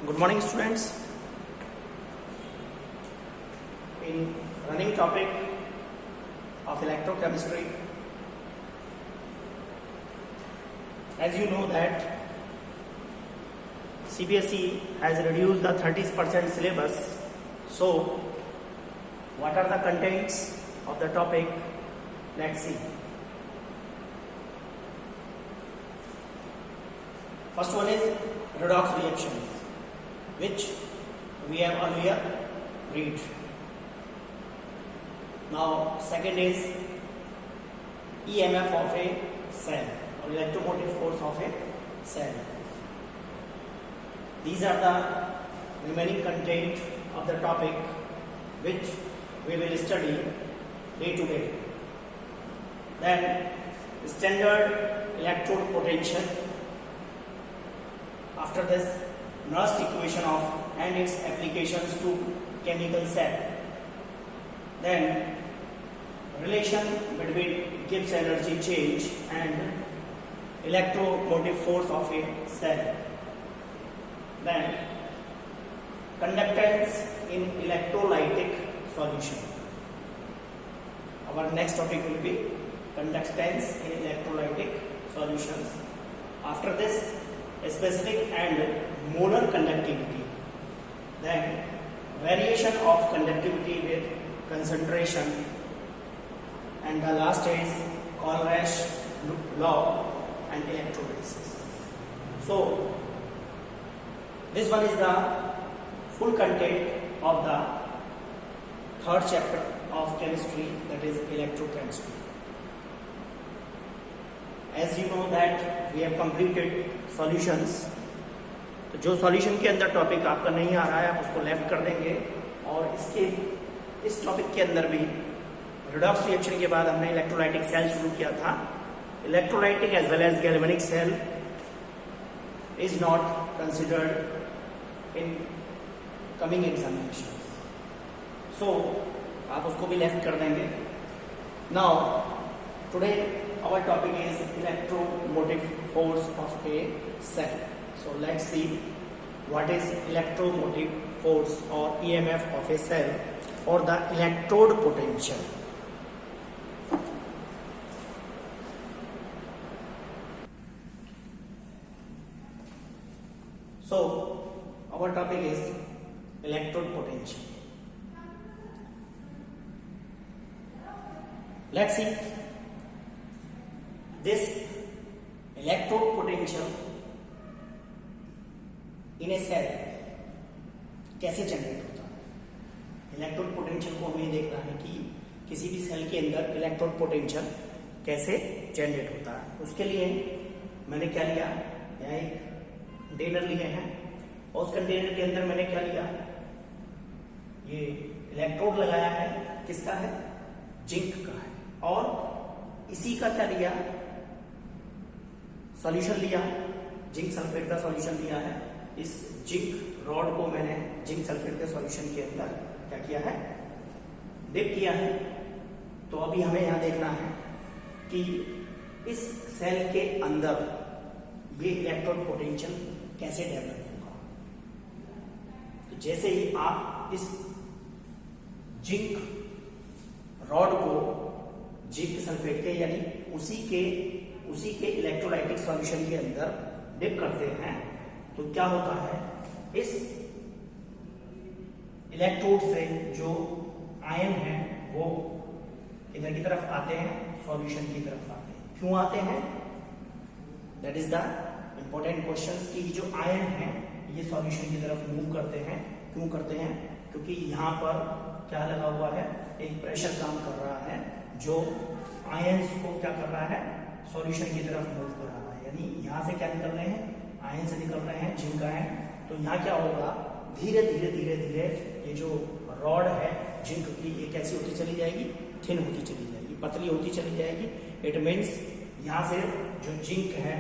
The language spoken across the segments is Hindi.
Good morning, students. In running topic of electrochemistry, as you know that CBSE has reduced the 30% syllabus. So, what are the contents of the topic? Let's see. First one is redox reactions, which we have earlier read. Now, second is EMF of a cell or electromotive force of a cell. These are the remaining content of the topic which we will study day to day. Then, standard electrode potential. After this, Nernst equation of and its applications to chemical cell. Then, relation between Gibbs energy change and electromotive force of a cell. Then, conductance in electrolytic solution. Our next topic will be conductance in electrolytic solutions. After this, specific and molar conductivity. Then, variation of conductivity with concentration. And the last is Colruyt law and electrolysis. So, this one is the full content of the third chapter of chemistry, that is electrochemistry. As you know that we have completed solutions. तो जो सॉल्यूशन के अंदर टॉपिक आपका नहीं आ रहा है आप उसको लेफ्ट कर देंगे, और इस टॉपिक के अंदर भी रिडॉक्स रिएक्शन के बाद हमने इलेक्ट्रोलाइटिक सेल शुरू किया था. Electrolytic as well as galvanic cell is not considered in coming examination, so आप उसको भी लेफ्ट कर देंगे. Now today our topic is electromotive force of a cell. So let's see what is electromotive force or EMF of a cell or the electrode potential. So our topic is electrode potential. Let's see this electrode potential in a cell कैसे जनरेट होता है. इलेक्ट्रोड पोटेंशियल को हमें देखना है कि किसी भी सेल के अंदर इलेक्ट्रोड पोटेंशियल कैसे जनरेट होता है. उसके लिए मैंने क्या लिया, यहाँ एक कंटेनर लिए हैं और उस कंटेनर के अंदर मैंने क्या लिया, ये इलेक्ट्रोड लगाया है. किसका है? जिंक का है. और इसी का क्या लिया, सॉल्यूशन लिया, जिंक सल्फेट का सॉल्यूशन लिया है. इस जिंक रॉड को मैंने जिंक सल्फेट के सॉल्यूशन के अंदर क्या किया है, डिप किया है. तो अभी हमें यहां देखना है कि इस सेल के अंदर ये इलेक्ट्रोड पोटेंशियल कैसे डेवलप होगा. तो जैसे ही आप इस जिंक रॉड को जिंक सल्फेट के यानी उसी के इलेक्ट्रोलाइटिक सॉल्यूशन के अंदर डिप करते हैं, तो क्या होता है, इस इलेक्ट्रोड से जो आयन है वो इधर की तरफ आते हैं, सॉल्यूशन की तरफ आते हैं. क्यों आते हैं? That is the important question कि जो आयन है ये सॉल्यूशन की तरफ मूव करते हैं. क्यों करते हैं? क्योंकि यहाँ पर क्या लगा हुआ है, एक प्रेशर काम कर रहा है जो आयन्स को क्या कर रहा है, सॉल्यूशन की तरफ मूव कर रहा है. यानी यहाँ से क्या निकल रहे हैं, आयन से निकल रहे हैं, जिंक आयन. तो यहाँ क्या होगा, धीरे धीरे ये जो रॉड है जिंक की, ये कैसी होती चली जाएगी, थिन होती चली जाएगी, पतली होती चली जाएगी. इट मीन्स यहाँ से जो जिंक है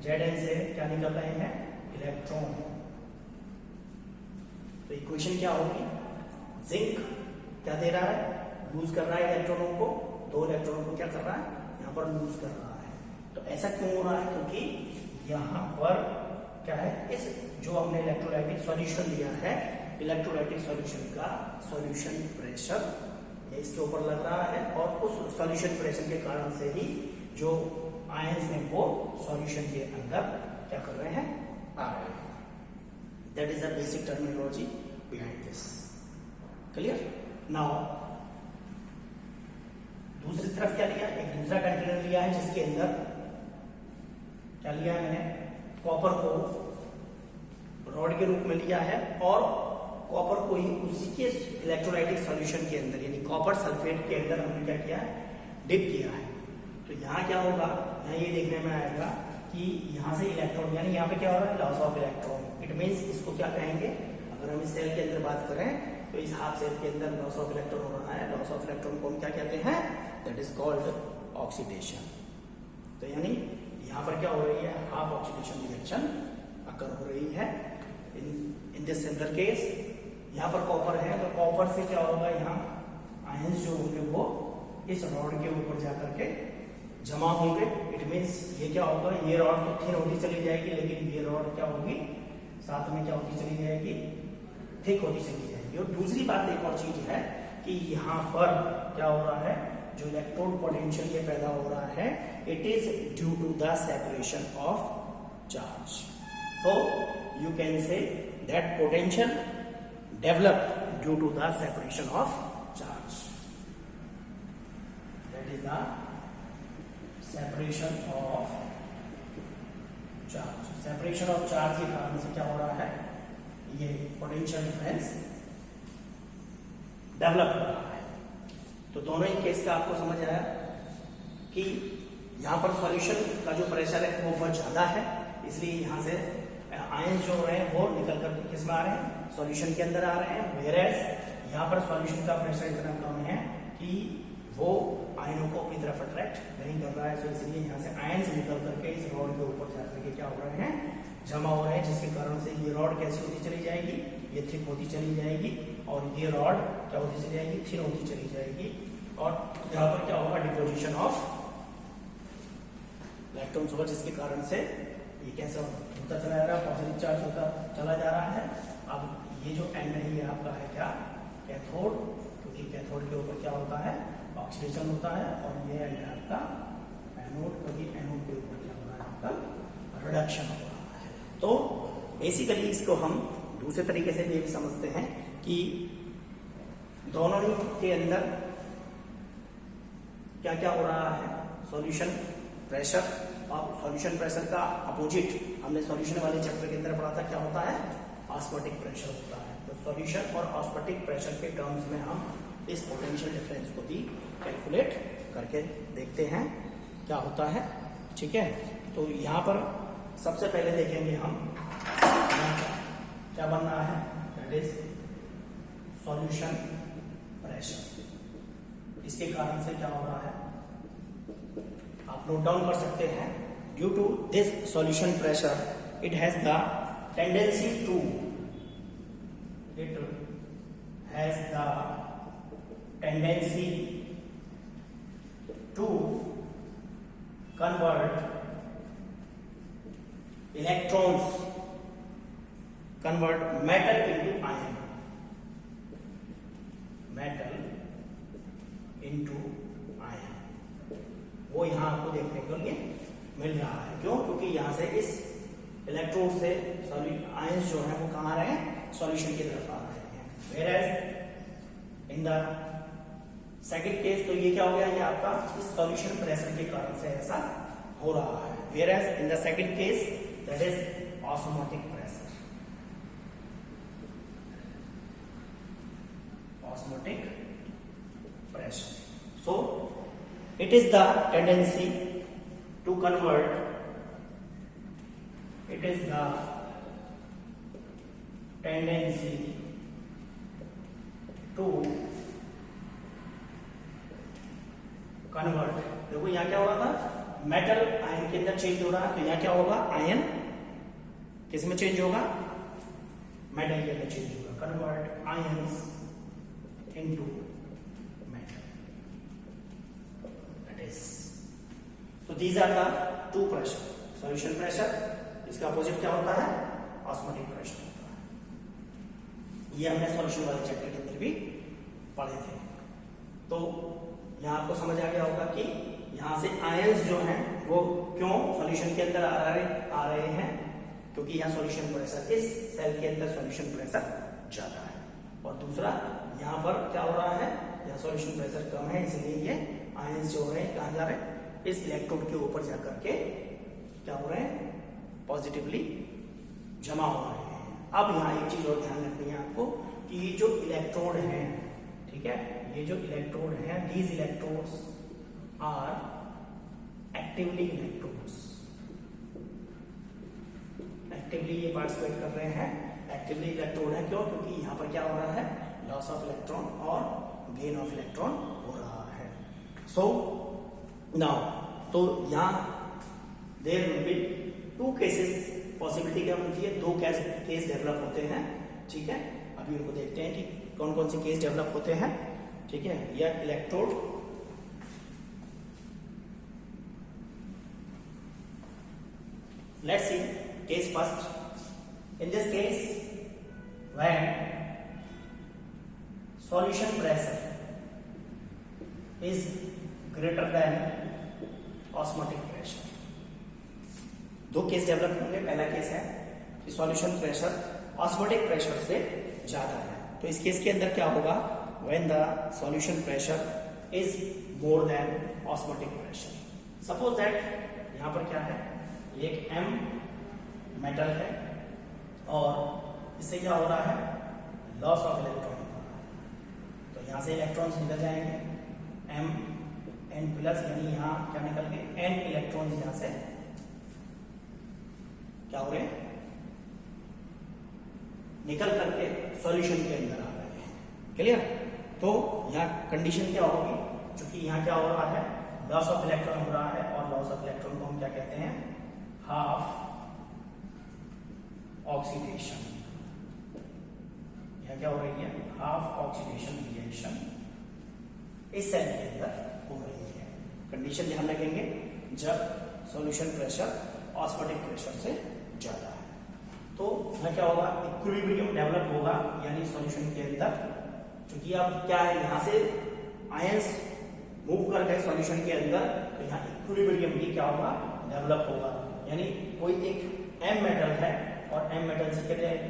Zn से क्या निकल रहे हैं, इलेक्ट्रॉन. तो इक्वेशन क्या होगी, जिंक क्या दे रहा है, लूज कर रहा है इलेक्ट्रॉनों को, 2 इलेक्ट्रॉनों को क्या कर रहा है, यहाँ पर लूज कर रहा है. तो ऐसा क्यों हो रहा है, क्योंकि यहाँ पर क्या है, इस जो हमने इलेक्ट्रोलाइटिक सॉल्यूशन लिया है, इलेक्ट्रोलाइटिक सॉल्यूशन का सॉल्यूशन प्रेशर इसके ऊपर लग रहा है और उस सॉल्यूशन प्रेशर के कारण से ही जो आयंस हैं वो सॉल्यूशन के अंदर क्या कर रहे हैं, आ रहे हैं. That is the basic terminology behind this. Clear? Now दूसरी तरफ क्या लिया, एक दूसरा कंटेनर लिया है जिसके अंदर क्या लिया है मैंने, कॉपर को रॉड के रूप में लिया है और कॉपर को ही उसी के इलेक्ट्रोलाइटिक सॉल्यूशन के अंदर यानी कॉपर सल्फेट के अंदर हमने क्या किया है, डिप किया है. तो यहाँ क्या होगा, यहाँ ये देखने में आएगा कि यहाँ से इलेक्ट्रॉन यानी यहाँ पे क्या हो रहा है, loss of electron. It means इसको क्या कहेंगे, अगर हम इस सेल के अंदर बात करें तो इस हाफ सेल के अंदर लॉस ऑफ इलेक्ट्रॉन हो रहा है. लॉस ऑफ इलेक्ट्रॉन को हम क्या कहते हैं, दैट इज कॉल्ड ऑक्सीडेशन. तो यानी यहाँ पर क्या हो रही है, हाफ ऑक्सीडेशन रिएक्शन अकर हो रही है. इन दिस सिमिलर केस यहाँ पर कॉपर है तो कॉपर से क्या होगा, यहाँ आयंस जो होंगे वो इस रॉड के ऊपर जाकर के जमा होंगे. इट मीन्स ये क्या होगा, ये रॉड तो थिन होती चली जाएगी लेकिन ये रॉड क्या होगी, साथ में क्या होती चली जाएगी, थिक होती चली जाएगी. और दूसरी बात एक और चीज है कि यहाँ पर क्या हो रहा है, जो इलेक्ट्रोड पोटेंशियल ये पैदा हो रहा है, it is due to the separation of charge. So you can say that potential developed due to the separation of charge. That is the separation of charge. Separation of charge के कारण से क्या हो रहा है, ये potential difference develop हो रहा है. तो दोनों ही केस का आपको समझ आया कि यहाँ पर सॉल्यूशन का जो प्रेशर है वो बहुत ज्यादा है, इसलिए यहाँ से आयंस जो हो रहे हैं वो निकल कर किस में आ रहे हैं, सॉल्यूशन के अंदर आ रहे हैं. वेयरएज यहाँ पर सॉल्यूशन का प्रेशर इतना कम है कि वो आयनों को अपनी तरफ अट्रैक्ट नहीं कर रहा है. तो इसलिए यहाँ से आयंस निकल करके इस रॉड के ऊपर जाकर के क्या हो रहे हैं, जमा हो रहे हैं, जिसके कारण से ये रॉड कैसी होती चली जाएगी, ये थिक होती चली जाएगी और ये रॉड क्या होती चली जाएगी, थिन होती चली जाएगी. और यहाँ पर क्या होगा, डिपोजिशन ऑफ इलेक्ट्रॉन्स होगा, जिसके कारण से ये कैसा होता चला जा रहा है, पॉजिटिव चार्ज होता चला जा रहा है. अब ये जो एंड है ये आपका है क्या, कैथोड, क्योंकि कैथोड के ऊपर क्या होता है, ऑक्सीडेशन होता है. और ये एंड है आपका एनोड, क्योंकि एनोड के ऊपर क्या हो रहा है, आपका रिडक्शन हो रहा है. तो बेसिकली इसको हम दूसरे तरीके से ये भी समझते हैं कि दोनों ही के अंदर क्या क्या हो रहा है, सॉल्यूशन प्रेशर और सॉल्यूशन प्रेशर का अपोजिट हमने सॉल्यूशन वाले चैप्टर के अंदर पढ़ा था, क्या होता है, ऑस्मोटिक प्रेशर होता है. तो सॉल्यूशन और ऑस्मोटिक प्रेशर के टर्म्स में हम इस पोटेंशियल डिफरेंस को भी कैलकुलेट करके देखते हैं क्या होता है. ठीक है, तो यहाँ पर सबसे पहले देखेंगे हम क्या बन रहा है, दैट इज सॉल्यूशन प्रेशर. इसके कारण से क्या हो रहा है, आप नोट डाउन कर सकते हैं. Due to this solution pressure it has the tendency to convert electrons, convert metal into ion, metal into ion. वो यहां आपको देखने को लिए मिल रहा है. क्यों? क्योंकि यहां से इस इलेक्ट्रोड से आयंस जो है वो कहां आ रहे हैं, सॉल्यूशन की तरफ आ रहे हैं. Whereas in the second case तो ये क्या हो गया, ये आपका इस सॉल्यूशन प्रेशर के कारण से ऐसा हो रहा है. Whereas in the second case that is osmotic pressure. Osmotic pressure. So it is the tendency to convert. It is the tendency to convert. देखो यहाँ क्या हो रहा था, मेटल आयन के अंदर चेंज हो रहा है. तो यहाँ क्या होगा, आयन किस में चेंज होगा, मेटल के अंदर चेंज होगा. Convert ions into metal. That is, so these are the two pressure, solution pressure इसका अपोजिट क्या होता है? ऑस्मोटिक प्रेशर होता है। ये हमने सॉल्यूशन वाले चैप्टर के अंदर भी पढ़े थे। तो यहाँ आपको समझ आ गया होगा कि यहाँ से आयंस जो हैं वो क्यों सॉल्यूशन के अंदर आ रहे हैं, क्योंकि यहाँ सॉल्यूशन प्रेशर, इस सेल के अंदर सॉल्यूशन प्रेशर ज्यादा है। और दूसरा यहाँ पर क्या हो रहा है, यहाँ सॉल्यूशन प्रेशर कम है, इसलिए ये आयंस जो हो रहे हैं कहाँ जा रहे हैं? इस इलेक्ट्रोड के ऊपर जाकर के क्या हो रहे हैं? पॉजिटिवली जमा हो रहे हैं। अब यहाँ एक चीज और ध्यान रखनी है आपको कि ये जो इलेक्ट्रोड हैं, ठीक है, ये जो इलेक्ट्रोड हैं, these electrodes are actively electrodes, actively ये पार्टिसिपेट कर रहे हैं, एक्टिवली इलेक्ट्रोड है। क्यों? क्योंकि यहाँ पर क्या हो रहा है? लॉस ऑफ इलेक्ट्रॉन और गेन ऑफ इलेक्ट्रॉन हो रहा है। सो नाउ तो यहाँ there will be two cases, possibility क्या होती है? दो केस डेवलप होते हैं, ठीक है। अभी उनको देखते हैं कि कौन कौन से केस डेवलप होते हैं, ठीक है। यह electrode let's see case first. In this case when solution pressure is greater than osmotic pressure, दो केस डेवलप होंगे। पहला केस है कि सॉल्यूशन प्रेशर ऑस्मोटिक प्रेशर से ज्यादा है, तो इस केस के अंदर क्या होगा? When the solution pressure is more than osmotic pressure. Suppose that यहां पर क्या है, एक M मेटल है और इससे क्या हो रहा है? Loss of electron. यहां से इलेक्ट्रॉन्स निकल जाएंगे, N+, यानी यहां क्या निकल गए? N इलेक्ट्रॉन्स यहां से क्या हो रहे हैं? निकल करके सॉल्यूशन के अंदर आ रहे हैं। क्लियर? तो यहां कंडीशन क्या होगी? क्योंकि यहां क्या हो रहा है? लॉस ऑफ इलेक्ट्रॉन हो रहा है, और लॉस ऑफ इलेक्ट्रॉन को हम क्या कहते हैं? Half oxidation. यहां क्या हो रही है? हाफ ऑक्सीडेशन रिएक्शन इस सेल के अंदर हो रही है। कंडीशन ध्यान रखेंगे जब सॉल्यूशन प्रेशर ऑस्मोटिक प्रेशर से ज्यादा है, तो यहां क्या होगा? इक्विलिब्रियम डेवलप होगा, यानी सॉल्यूशन के अंदर, क्योंकि अब क्या है, यहां से आयंस मूव कर गए सॉल्यूशन के अंदर, तो यहां इक्विलिब्रियम भी क्या होगा? डेवलप होगा। यानी कोई एक M मेटल है और M मेटल से कहते हैं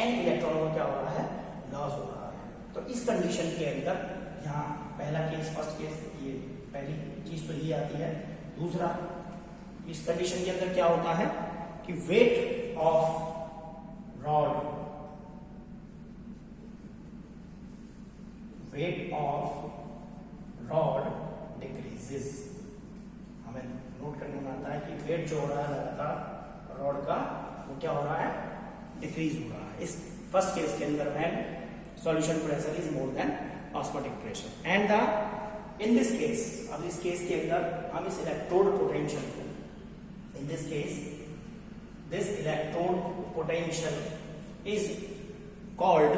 N इलेक्ट्रॉन को क्या हो रहा है? लॉस हो रहा है। तो इस कंडीशन के अंदर यहाँ पहला केस, फर्स्ट केस, ये पहली चीज तो ये आती है। दूसरा, इस कंडीशन के अंदर क्या होता है कि वेट ऑफ रॉड डिक्रीजेस। हमें नोट करने में आता है कि वेट जो हो रहा है लगातार रॉड का, वो क्या हो रहा है? डिक्रीज हो रहा है। इस फर्स्ट केस के अंदर when solution pressure is more than osmotic pressure and in this case, अब इस केस के अंदर हम इस इलेक्ट्रोड पोटेंशियल को, in this case this electrode potential is called